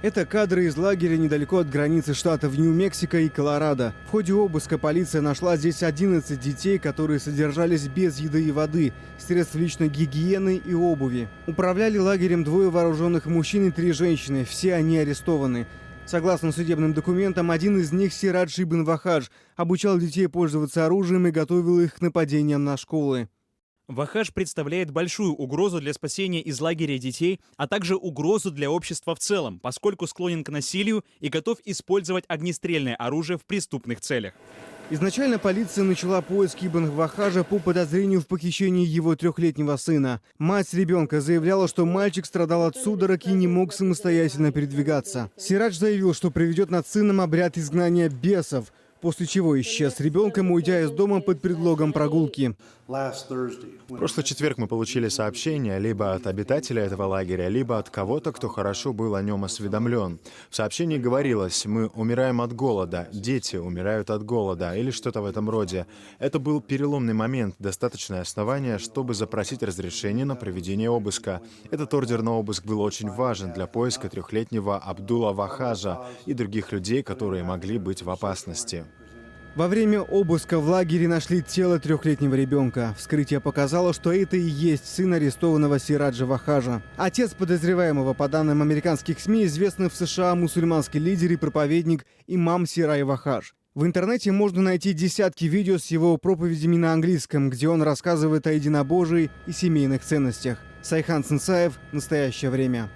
Это кадры из лагеря недалеко от границы штатов Нью-Мексико и Колорадо. В ходе обыска полиция нашла здесь 11 детей, которые содержались без еды и воды, средств личной гигиены и обуви. Управляли лагерем 2 вооруженных мужчин и 3 женщины. Все они арестованы. Согласно судебным документам, один из них, Сирадж Ибн Вахадж, обучал детей пользоваться оружием и готовил их к нападениям на школы. Вахадж представляет большую угрозу для спасения из лагеря детей, а также угрозу для общества в целом, поскольку склонен к насилию и готов использовать огнестрельное оружие в преступных целях. Изначально полиция начала поиски Ибн Вахаджа по подозрению в похищении его 3-летнего сына. Мать ребенка заявляла, что мальчик страдал от судорог и не мог самостоятельно передвигаться. Сирадж заявил, что проведет над сыном обряд изгнания бесов, после чего исчез с ребенком, уйдя из дома под предлогом прогулки. В прошлый четверг мы получили сообщение либо от обитателя этого лагеря, либо от кого-то, кто хорошо был о нем осведомлен. В сообщении говорилось: «Мы умираем от голода, дети умирают от голода» или что-то в этом роде. Это был переломный момент, достаточное основание, чтобы запросить разрешение на проведение обыска. Этот ордер на обыск был очень важен для поиска 3-летнего Абдулла Вахаджа и других людей, которые могли быть в опасности. Во время обыска в лагере нашли тело 3-летнего ребенка. Вскрытие показало, что это и есть сын арестованного Сираджа Вахаджа. Отец подозреваемого, по данным американских СМИ, известный в США мусульманский лидер и проповедник имам Сирай Вахадж. В интернете можно найти десятки видео с его проповедями на английском, где он рассказывает о единобожии и семейных ценностях. Сайхан Цинцаев. Настоящее время.